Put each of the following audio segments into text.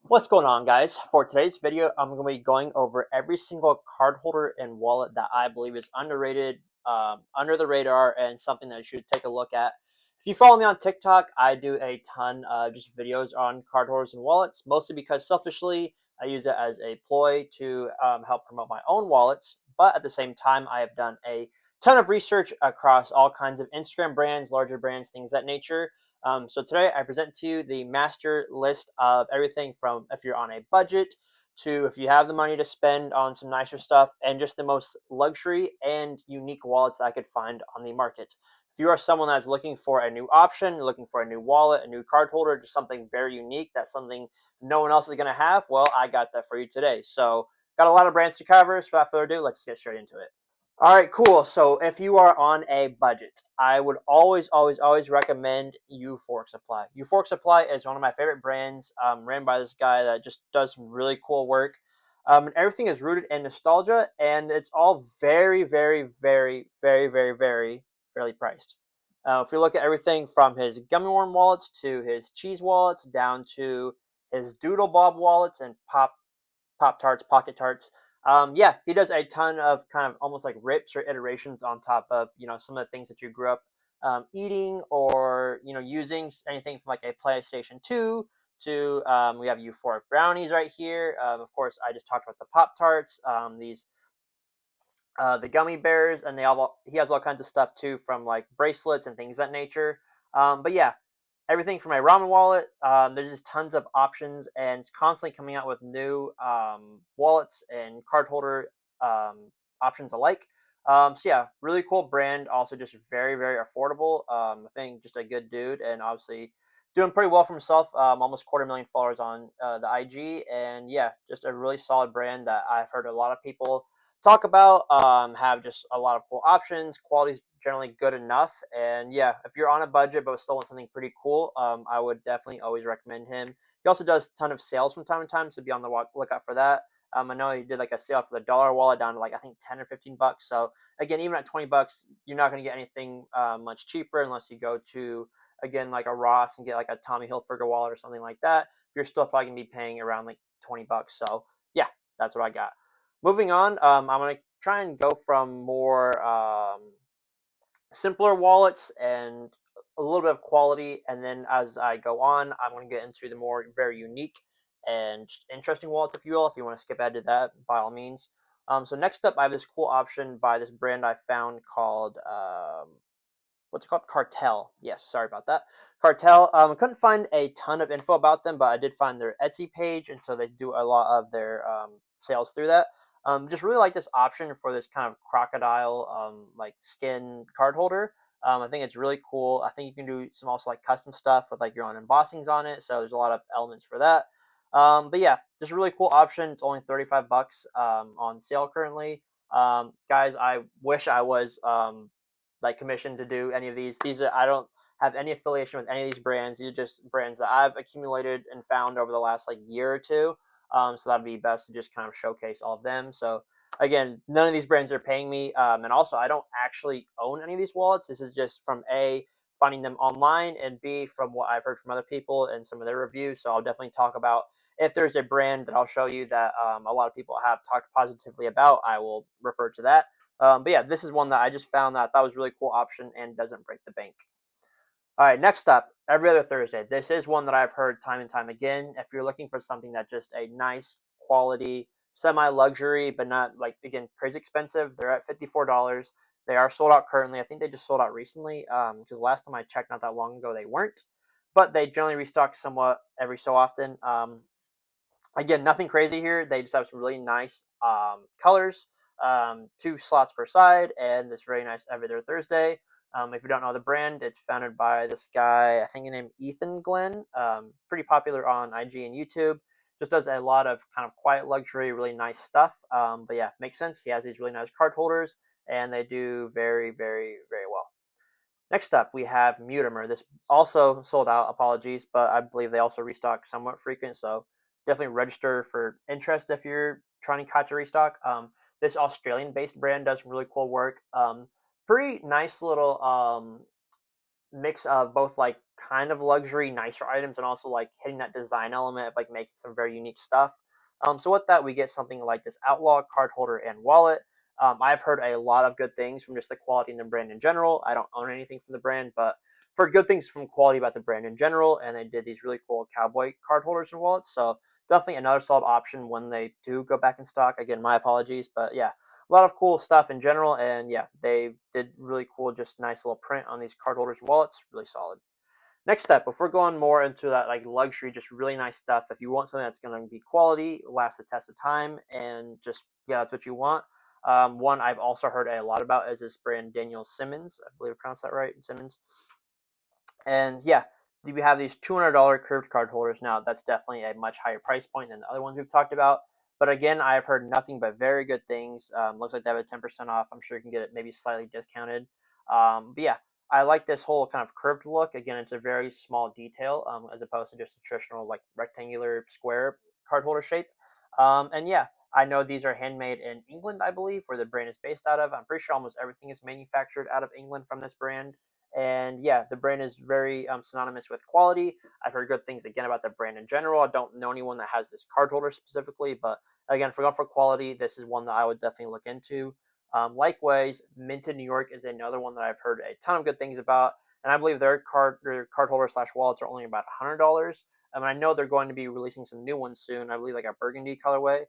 What's going on, guys? For today's video, I'm going to be going over every single card holder and wallet that I believe is underrated, under the radar, and something that you should take a look at. If you follow me on TikTok, I do a ton of just videos on card holders and wallets, mostly because selfishly, I use it as a ploy to help promote my own wallets. But at the same time, I have done a ton of research across all kinds of Instagram brands, larger brands, things of that nature. So today I present to you the master list of everything from if you're on a budget to if you have the money to spend on some nicer stuff and just the most luxury and unique wallets that I could find on the market. If you are someone that's looking for a new option, looking for a new wallet, a new card holder, just something very unique, that's something no one else is going to have, well, I got that for you today. So got a lot of brands to cover. So without further ado, let's get straight into it. All right, cool. So if you are on a budget, I would always recommend Euphoric Supply. Euphoric Supply is one of my favorite brands, ran by this guy that just does some really cool work. And everything is rooted in nostalgia, and it's all very fairly priced. If you look at everything from his gummy worm wallets to his cheese wallets, down to his Doodle Bob wallets and Pop Tarts, Pocket Tarts. Yeah, he does a ton of kind of almost like rips or iterations on top of some of the things that you grew up eating or using. Anything from like a PlayStation 2 to we have euphoric brownies right here. Of course, I just talked about the Pop Tarts. These the gummy bears, and he has all kinds of stuff too, from like bracelets and things of that nature. But yeah, everything from my ramen wallet. There's just tons of options, and it's constantly coming out with new wallets and card holder options alike. So yeah, really cool brand. Also, just very affordable. I think just a good dude, and obviously doing pretty well for himself. Almost 250,000 followers on the IG, and yeah, just a really solid brand that I've heard a lot of people talk about. Have just a lot of cool options. Quality's generally good enough, and yeah, if you're on a budget but still want something pretty cool, I would definitely always recommend him. He also does a ton of sales from time to time, so be on the lookout for that. I know he did like a sale for the dollar wallet down to like I think 10 or 15 bucks. So again, even at 20 bucks, you're not going to get anything much cheaper unless you go to again like a Ross and get like a Tommy Hilfiger wallet or something like that. You're still probably going to be paying around like 20 bucks. So yeah, that's what I got. Moving on, I'm going to try and go from more simpler wallets and a little bit of quality, and then as I go on, I'm going to get into the more very unique and interesting wallets, if you will. If you want to skip ahead to that, by all means. So next up, I have this cool option by this brand I found called what's it called? Cartel. Yes, sorry about that. Cartel. I couldn't find a ton of info about them, but I did find their Etsy page, and so they do a lot of their sales through that. Just really like this option for this kind of crocodile like skin card holder. I think it's really cool. I think you can do some also like custom stuff with like your own embossings on it. So there's a lot of elements for that. But yeah, just a really cool option. It's only 35 bucks on sale currently. Guys, I wish I was like commissioned to do any of these. I don't have any affiliation with any of these brands. These are just brands that I've accumulated and found over the last like year or two. So that'd be best to just kind of showcase all of them. So again, none of these brands are paying me, and also I don't actually own any of these wallets. This is just from A, finding them online, and B, from what I've heard from other people and some of their reviews. So I'll definitely talk about if there's a brand that I'll show you that a lot of people have talked positively about. I will refer to that. But yeah, this is one that I just found that I thought was a really cool option and doesn't break the bank. All right, next up, every other Thursday. This is one that I've heard time and time again. If you're looking for something that's just a nice quality, semi-luxury, but not like again crazy expensive, they're at $54. They are sold out currently. I think they just sold out recently because last time I checked not that long ago they weren't, but they generally restock somewhat every so often. Again, nothing crazy here. They just have some really nice colors, two slots per side, and this very nice every other Thursday. If you don't know the brand, it's founded by this guy, I think his name Ethan Glenn. Pretty popular on IG and YouTube. Just does a lot of kind of quiet luxury, really nice stuff. But yeah, makes sense. He has these really nice card holders, and they do very well. Next up, we have Mutimer. This also sold out, apologies, but I believe they also restock somewhat frequent, so definitely register for interest if you're trying to catch a restock. This Australian-based brand does really cool work. Pretty nice little mix of both like kind of luxury, nicer items, and also like hitting that design element of like making some very unique stuff. So with that, we get something like this Outlaw card holder and wallet. I've heard a lot of good things from just the quality and the brand in general. I don't own anything from the brand, but for good things from quality about the brand in general. And they did these really cool cowboy card holders and wallets. So definitely another solid option when they do go back in stock. Again, my apologies, but yeah, a lot of cool stuff in general. And yeah, they did really cool, just nice little print on these card holders and wallets. Really solid. Next step, if we're going more into that like luxury, just really nice stuff, if you want something that's going to be quality, last the test of time, and just yeah, that's what you want. One I've also heard a lot about is this brand Daniel Simmons. I believe I pronounced that right, Simmons. And yeah, we have these $200 curved card holders now. That's definitely a much higher price point than the other ones we've talked about. But again, I've heard nothing but very good things. Looks like they have a 10% off. I'm sure you can get it maybe slightly discounted. But yeah, I like this whole kind of curved look. Again, it's a very small detail as opposed to just a traditional like rectangular square card holder shape. And yeah, I know these are handmade in England, I believe, where the brand is based out of. I'm pretty sure almost everything is manufactured out of England from this brand. And yeah, the brand is very synonymous with quality. I've heard good things again about the brand in general. I don't know anyone that has this card holder specifically, but again, for going for quality, this is one that I would definitely look into. Likewise, Minted New York is another one that I've heard a ton of good things about, and I believe their card holder slash wallets are only about $100. I know they're going to be releasing some new ones soon. I believe like a burgundy colorway.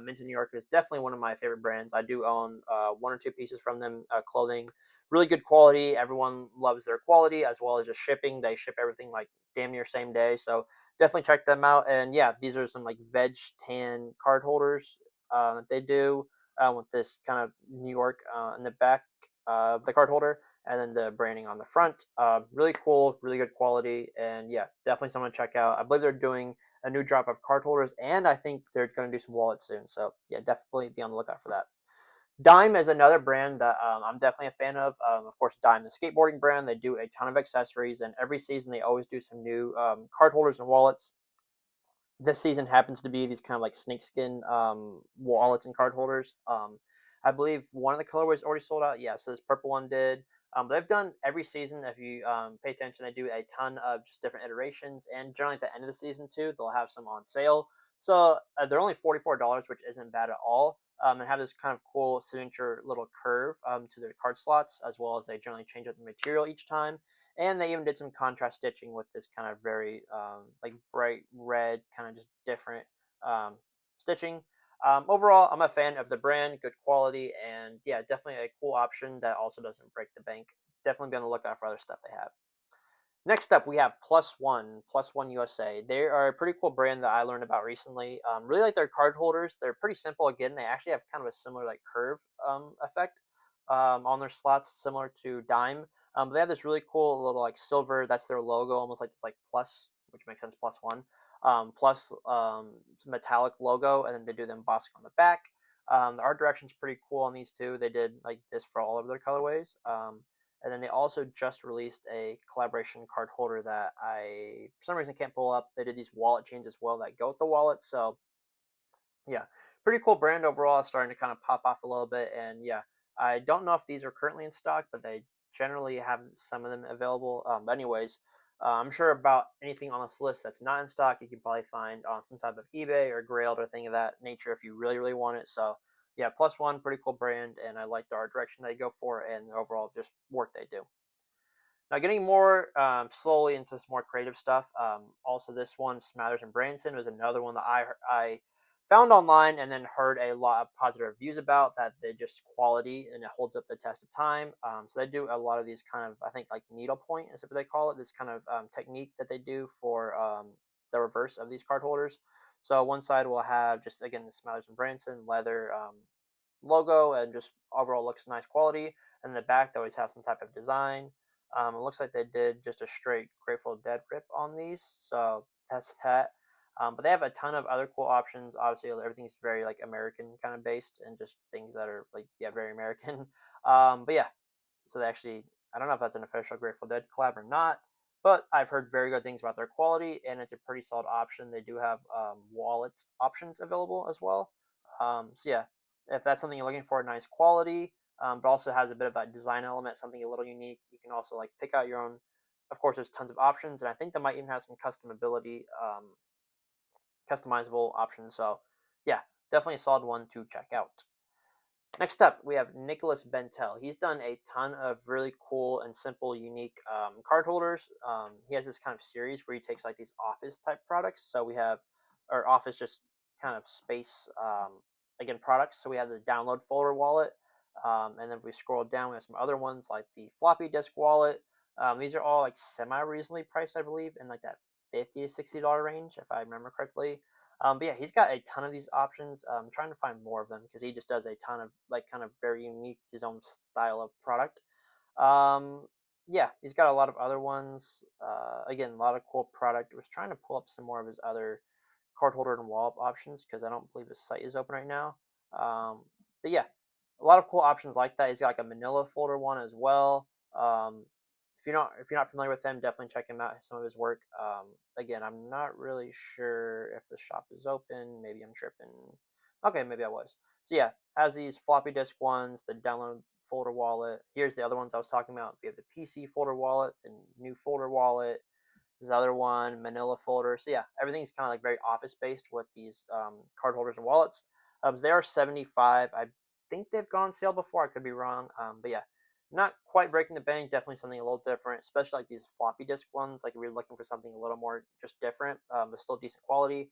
Minted New York is definitely one of my favorite brands. I do own one or two pieces from them, clothing, really good quality. Everyone loves their quality as well as just shipping. They ship everything like damn near same day. So definitely check them out. And yeah, these are some like veg tan card holders that they do with this kind of New York in the back of the card holder. And then the branding on the front. Really cool, really good quality. And yeah, definitely someone to check out. I believe they're doing a new drop of card holders, and I think they're going to do some wallets soon. So yeah, definitely be on the lookout for that. Dime is another brand that I'm definitely a fan of. Of course, Dime, the skateboarding brand, they do a ton of accessories, and every season they always do some new card holders and wallets. This season happens to be these kind of like snakeskin wallets and card holders. I believe one of the colorways already sold out. Yeah, so this purple one did. But they've done every season. If you pay attention, they do a ton of just different iterations, and generally at the end of the season too, they'll have some on sale. So they're only $44, which isn't bad at all. And have this kind of cool signature little curve to their card slots, as well as they generally change up the material each time. And they even did some contrast stitching with this kind of very like bright red, kind of just different stitching. Overall, I'm a fan of the brand, good quality, and yeah, definitely a cool option that also doesn't break the bank. Definitely be on the lookout for other stuff they have. Next up, we have Plus One USA. They are a pretty cool brand that I learned about recently. Really like their card holders. They're pretty simple. Again, they actually have kind of a similar like curve effect on their slots, similar to Dime. But they have this really cool little like silver. That's their logo, almost like this like plus, which makes sense. Plus one, plus metallic logo, and then they do the embossing on the back. The art direction's pretty cool on these two. They did like this for all of their colorways. And then they also just released a collaboration card holder that I, for some reason, can't pull up. They did these wallet chains as well that go with the wallet. So, yeah, pretty cool brand overall. It's starting to kind of pop off a little bit. And yeah, I don't know if these are currently in stock, but they generally have some of them available. But anyways, I'm sure about anything on this list that's not in stock, you can probably find on some type of eBay or Grailed or thing of that nature if you really, really want it. So, yeah, Plus One, pretty cool brand, and I like the art direction they go for and the overall just work they do. Now, getting more slowly into some more creative stuff. Also, this one, Smathers and Branson, was another one that I found online and then heard a lot of positive reviews about. That they just quality and it holds up the test of time. So they do a lot of these kind of, I think like needlepoint is what they call it. This kind of technique that they do for the reverse of these card holders. So one side will have just again the Smathers and Branson leather logo and just overall looks nice quality. And in the back, they always have some type of design. It looks like they did just a straight Grateful Dead rip on these, so that's that. But they have a ton of other cool options. Obviously, everything's very like American kind of based, and just things that are like yeah, very American. But yeah, so they actually, I don't know if that's an official Grateful Dead collab or not, but I've heard very good things about their quality, and it's a pretty solid option. They do have wallet options available as well. So yeah, if that's something you're looking for, nice quality, but also has a bit of that design element, something a little unique. You can also like pick out your own of course, there's tons of options, and I think they might even have some customizable options. So, yeah, definitely a solid one to check out. Next up, we have Nicholas Bentel. He's done a ton of really cool and simple, unique card holders. He has this kind of series where he takes like these office type products. So we have, or office just kind of space, again, products. So we have the download folder wallet. And then if we scroll down, we have some other ones like the floppy disk wallet. These are all like semi reasonably priced, I believe, in like that $50 to $60 range, if I remember correctly. But yeah, he's got a ton of these options. I'm trying to find more of them because he just does a ton of like kind of very unique his own style of product. Um, yeah, he's got a lot of other ones. Again, a lot of cool product. I was trying to pull up some more of his other card holder and wallet options because I don't believe his site is open right now. But yeah, a lot of cool options like that. He's got like a Manila folder one as well. Um, if you're not familiar with him, definitely check him out. Some of his work. Again, I'm not really sure if the shop is open. Maybe I'm tripping. Okay, maybe I was. So yeah, has these floppy disk ones, the download folder wallet. Here's the other ones I was talking about. We have the PC folder wallet, the new folder wallet. This other one, Manila folder. So yeah, everything's kind of like very office based with these card holders and wallets. They are 75. I think they've gone on sale before. I could be wrong. But yeah, not quite breaking the bank. Definitely something a little different, especially like these floppy disk ones. Like if you're looking for something a little more just different, but still decent quality.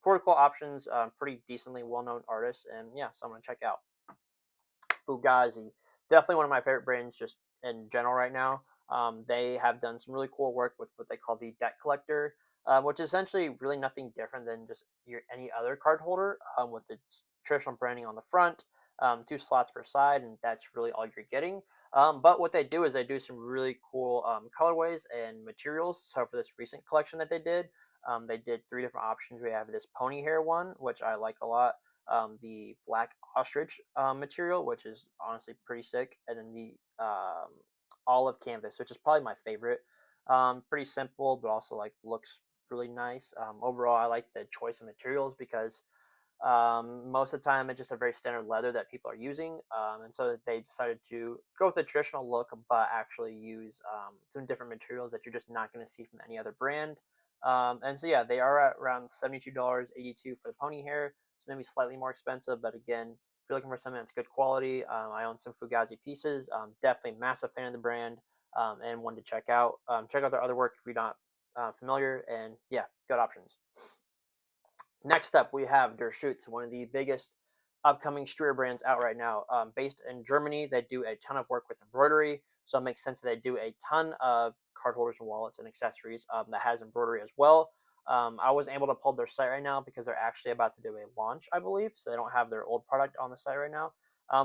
Protocol options, pretty decently well known artists, and yeah, so I'm gonna check out. Fugazi. Definitely one of my favorite brands just in general right now. They have done some really cool work with what they call the debt collector, which is essentially really nothing different than just your any other card holder with its traditional branding on the front, two slots per side, and that's really all you're getting. But what they do is they do some really cool colorways and materials. So for this recent collection that they did three different options. We have this pony hair one, which I like a lot, the black ostrich material, which is honestly pretty sick, and then the olive canvas, which is probably my favorite. Pretty simple, but also like looks really nice. Overall, I like the choice of materials because most of the time it's just a very standard leather that people are using, and so they decided to go with the traditional look, but actually use some different materials that you're just not going to see from any other brand. And so yeah, they are at around $72.82 for the pony hair. It's maybe slightly more expensive, but again, if you're looking for something that's good quality, I own some Fugazi pieces. Definitely massive fan of the brand, and one to check out. Check out their other work if you're not familiar, and yeah, good options. Next up, we have Der Schutz, one of the biggest upcoming streetwear brands out right now. Based in Germany, they do a ton of work with embroidery, so it makes sense that they do a ton of card holders and wallets and accessories that has embroidery as well. I wasn't able to pull their site right now because they're actually about to do a launch, I believe, so they don't have their old product on the site right now.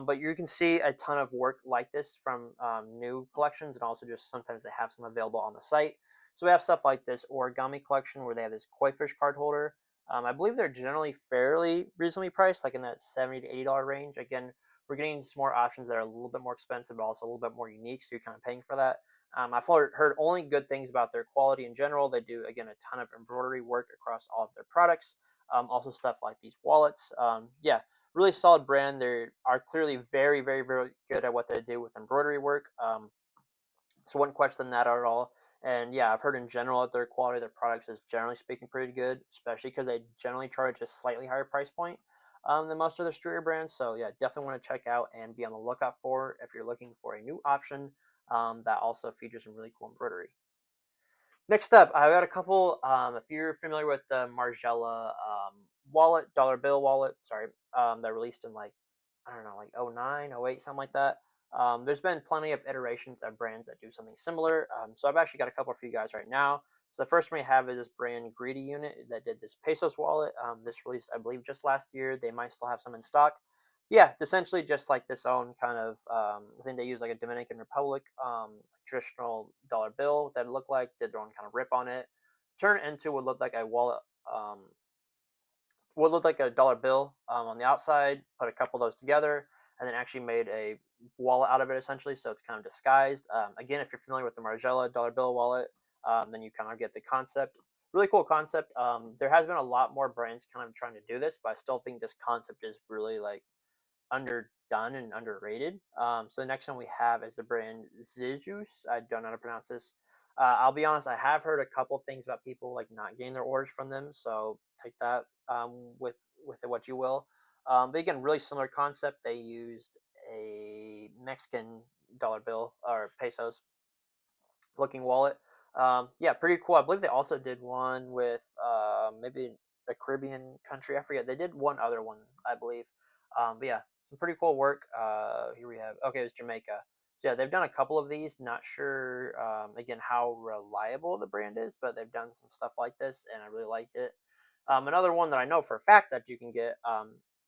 But you can see a ton of work like this from new collections, and also just sometimes they have some available on the site. So we have stuff like this origami collection where they have this koi fish card holder. I believe they're generally fairly reasonably priced, like in that $70 to $80 range. Again, we're getting some more options that are a little bit more expensive, but also a little bit more unique, so you're kind of paying for that. I've heard only good things about their quality in general. They do, again, a ton of embroidery work across all of their products. Also stuff like these wallets. Yeah, really solid brand. They are clearly very, very, very good at what they do with embroidery work. So wouldn't question that at all. And yeah, I've heard in general that their quality of their products is generally speaking pretty good, especially because they generally charge a slightly higher price point than most of their streetwear brands. So yeah, definitely want to check out and be on the lookout for if you're looking for a new option that also features some really cool embroidery. Next up, I got a couple. If you're familiar with the Margiela wallet, dollar bill wallet, sorry, that released in like, I don't know, like '09, '08, something like that. There's been plenty of iterations of brands that do something similar. So I've actually got a couple for you guys right now. So the first one we have is this brand Greedy Unit that did this Pesos wallet. This released, I believe, just last year. They might still have some in stock. Yeah, it's essentially just like this own kind of. I think they use like a Dominican Republic traditional dollar bill that it looked like. Did their own kind of rip on it, turn it into what looked like a wallet. What looked like a dollar bill on the outside. Put a couple of those together, and then actually made a wallet out of it essentially. So it's kind of disguised. Again, if you're familiar with the Margiela dollar bill wallet, then you kind of get the concept. Really cool concept. There has been a lot more brands kind of trying to do this, but I still think this concept is really like underdone and underrated. So the next one we have is the brand Zijus. I don't know how to pronounce this. I'll be honest, I have heard a couple things about people like not getting their orders from them, so take that with what you will. But again, really similar concept. They used a Mexican dollar bill or pesos looking wallet. Yeah, pretty cool. I believe they also did one with maybe a Caribbean country. I forget. They did one other one, I believe. But yeah, some pretty cool work. Here we have. Okay, it was Jamaica. So yeah, they've done a couple of these. Not sure again how reliable the brand is, but they've done some stuff like this, and I really like it. Another one that I know for a fact that you can get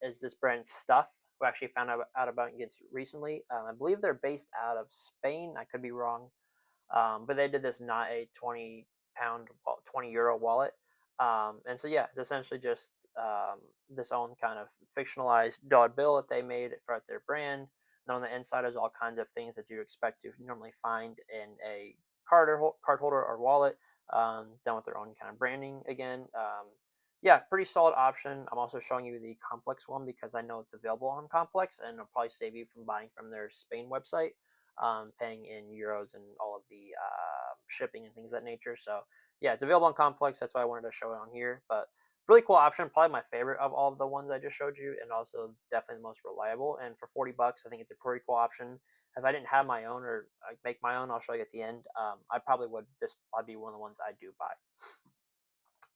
is this brand Stuff. We actually found out about it recently. I believe they're based out of Spain. I could be wrong, but they did this not a 20 pound, 20 euro wallet. And so, yeah, it's essentially just this own kind of fictionalized dollar bill that they made for their brand. And on the inside is all kinds of things that you expect to normally find in a card holder or wallet, done with their own kind of branding again. Yeah, pretty solid option. I'm also showing you the complex one because I know it's available on complex, and it'll probably save you from buying from their Spain website, paying in euros and all of the shipping and things of that nature. So yeah, it's available on Complex. That's why I wanted to show it on here. But really cool option, probably my favorite of all of the ones I just showed you, and also definitely the most reliable. And for 40 bucks, I think it's a pretty cool option. If I didn't have my own or make my own, I'll show you at the end. I probably would. This probably be one of the ones I do buy.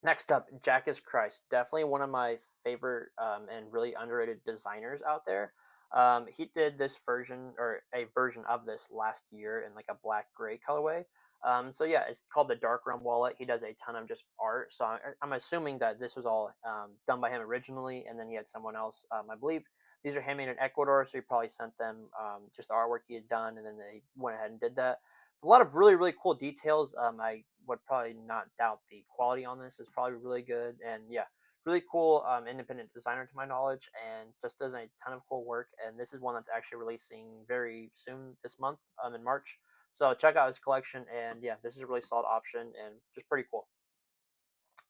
Next up, Jack is Christ. Definitely one of my favorite and really underrated designers out there. He did this version or a version of this last year in like a black gray colorway. So yeah, it's called the Dark Realm wallet. He does a ton of just art. So I'm assuming that this was all done by him originally, and then he had someone else. I believe these are handmade in Ecuador, so he probably sent them just the artwork he had done, and then they went ahead and did that. A lot of really cool details. I would probably not doubt the quality on this is probably really good, and yeah, really cool independent designer to my knowledge, and just does a ton of cool work. And this is one that's actually releasing very soon this month, in March. So check out his collection, and yeah, this is a really solid option and just pretty cool.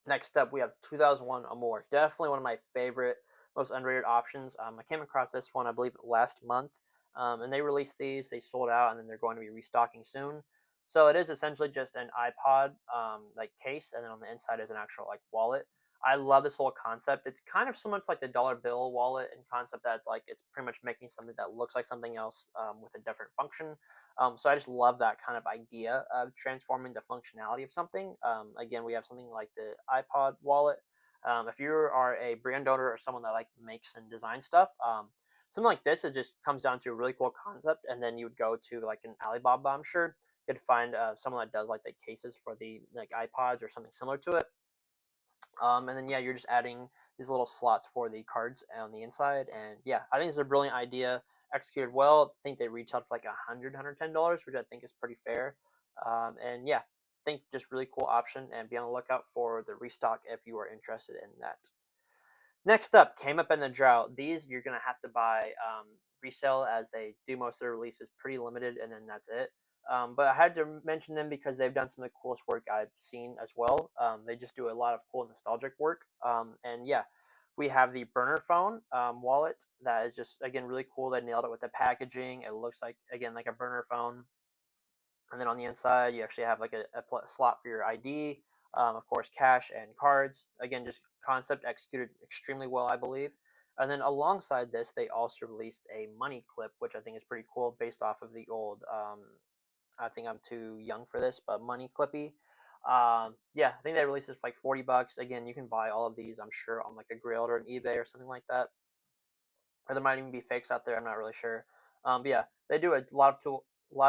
Next up, we have 2001 Amore. Definitely one of my favorite, most underrated options. I came across this one, I believe, last month, and they released these. They sold out, and then they're going to be restocking soon. So it is essentially just an iPod like case, and then on the inside is an actual like wallet. I love this whole concept. It's kind of similar to like the dollar bill wallet in concept that it's pretty much making something that looks like something else with a different function. So I just love that kind of idea of transforming the functionality of something. Again, we have something like the iPod wallet. If you are a brand owner or someone that like makes and designs stuff, something like this, it just comes down to a really cool concept, and then you would go to like an Alibaba, I'm sure, you could find someone that does like the cases for the like iPods or something similar to it. And then yeah, you're just adding these little slots for the cards on the inside, and yeah, I think it's a brilliant idea, executed well. I think they retailed for like $110, which I think is pretty fair. And yeah, I think just really cool option, and be on the lookout for the restock if you are interested in that. Next up, came up in the drought. These you're gonna have to buy resale, as they do most of their releases pretty limited, and then that's it. But I had to mention them because they've done some of the coolest work I've seen as well. They just do a lot of cool nostalgic work. And yeah, we have the burner phone wallet that is just again really cool. They nailed it with the packaging. It looks like again like a burner phone, and then on the inside you actually have like a slot for your ID, of course cash and cards. Again, just concept executed extremely well, I believe. And then alongside this, they also released a money clip, which I think is pretty cool, based off of the old. I think I'm too young for this, but money clippy. Yeah, I think they released this for like 40 bucks. Again, you can buy all of these, I'm sure, on like a Grailed or an eBay or something like that, or there might even be fakes out there. I'm not really sure. But yeah, they do a lot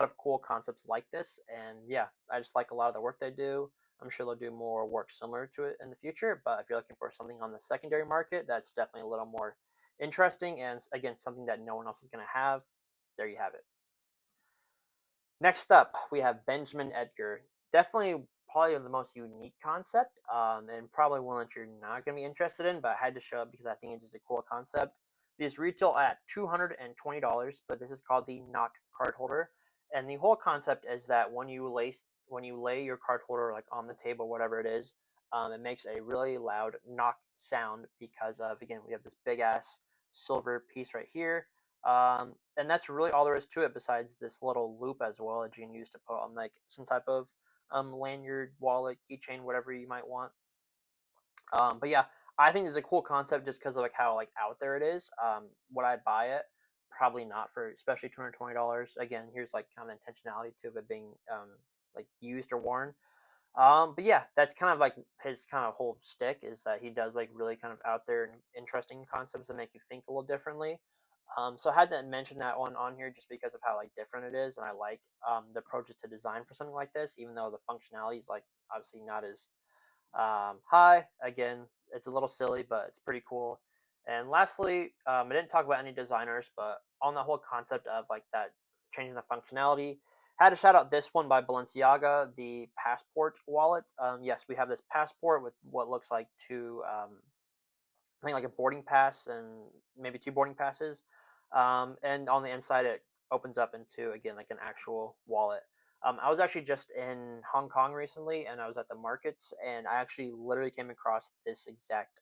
of cool concepts like this, and yeah, I just like a lot of the work they do. I'm sure they'll do more work similar to it in the future. But if you're looking for something on the secondary market, that's definitely a little more interesting, and again, something that no one else is going to have. There you have it. Next up, we have Benjamin Edgar. Definitely, probably the most unique concept, and probably one that you're not going to be interested in, but I had to show up because I think it's just a cool concept. These retail at $220, but this is called the Knock card holder, and the whole concept is that when you lay your card holder like on the table, whatever it is, it makes a really loud knock sound because of again we have this big ass silver piece right here, and that's really all there is to it, besides this little loop as well that you can use to put on like some type of lanyard, wallet, keychain, whatever you might want. But yeah, I think it's a cool concept just because of like how like out there it is. Would I buy it? Probably not for especially $220. Again, here's like kind of intentionality to it being like used or worn. But yeah, that's kind of like his kind of whole stick is that he does like really kind of out there and interesting concepts that make you think a little differently. So I had to mention that one on here just because of how like different it is, and I like the approaches to design for something like this, even though the functionality is like obviously not as high. Again, it's a little silly, but it's pretty cool. And lastly, I didn't talk about any designers, but on the whole concept of like that changing the functionality, had to shout out this one by Balenciaga, the Passport wallet. Yes, we have this passport with what looks like two I think like a boarding pass and maybe two boarding passes. And on the inside, it opens up into again like an actual wallet. I was actually just in Hong Kong recently, and I was at the markets, and I actually literally came across this exact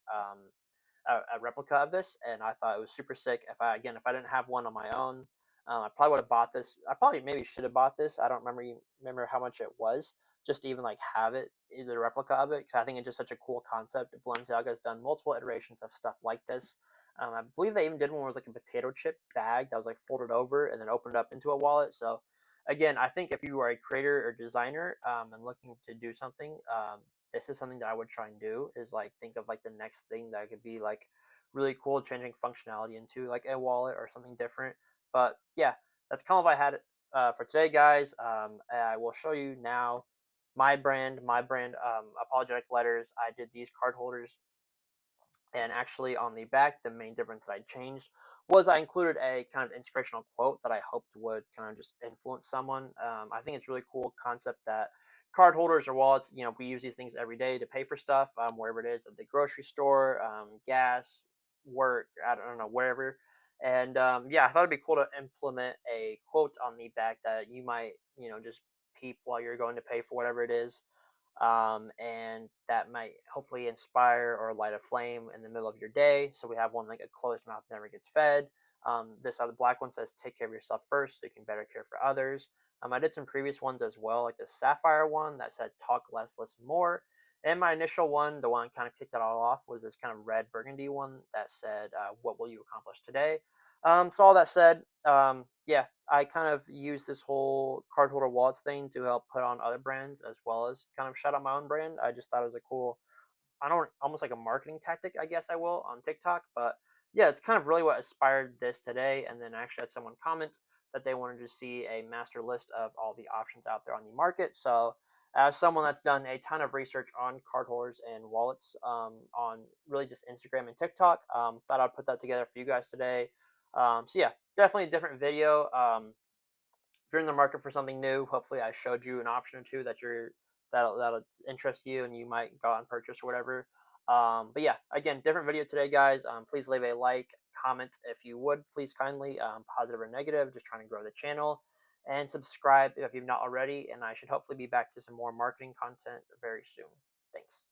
a replica of this, and I thought it was super sick. If I didn't have one on my own, I probably would have bought this. I probably maybe should have bought this. I don't remember how much it was, just to even like have it, the replica of it, because I think it's just such a cool concept. Balenciaga has done multiple iterations of stuff like this. I believe they even did one where it was like a potato chip bag that was like folded over and then opened up into a wallet. So again, I think if you are a creator or designer and looking to do something, this is something that I would try and do. Is like think of like the next thing that could be like really cool, changing functionality into like a wallet or something different. But yeah, that's kind of what I had for today, guys. I will show you now my brand apologetic letters. I did these card holders, and actually on the back, the main difference that I changed was I included a kind of inspirational quote that I hoped would kind of just influence someone. I think it's really cool concept that card holders or wallets, we use these things every day to pay for stuff, wherever it is, at the grocery store, gas, work, I don't know, wherever. And yeah, I thought it'd be cool to implement a quote on the back that you might, just peep while you're going to pay for whatever it is, and that might hopefully inspire or light a flame in the middle of your day. So we have one like a closed mouth never gets fed. This other black one says take care of yourself first so you can better care for others. I did some previous ones as well, like the sapphire one that said talk less, listen more. And my initial one, the one that kind of kicked it all off, was this kind of red burgundy one that said, what will you accomplish today? So all that said, yeah, I kind of use this whole cardholder wallets thing to help put on other brands as well as kind of shout out my own brand. I just thought it was a cool, I don't almost like a marketing tactic, I guess I will on TikTok. But yeah, it's kind of really what inspired this today. And then I actually had someone comment that they wanted to see a master list of all the options out there on the market. So as someone that's done a ton of research on cardholders and wallets on really just Instagram and TikTok, thought I'd put that together for you guys today. So yeah, definitely a different video. If you're in the market for something new, hopefully I showed you an option or two that'll interest you and you might go out and purchase or whatever. But yeah, again, different video today, guys. Please leave a like, comment if you would, please kindly, positive or negative. Just trying to grow the channel, and subscribe if you've not already. And I should hopefully be back to some more marketing content very soon. Thanks.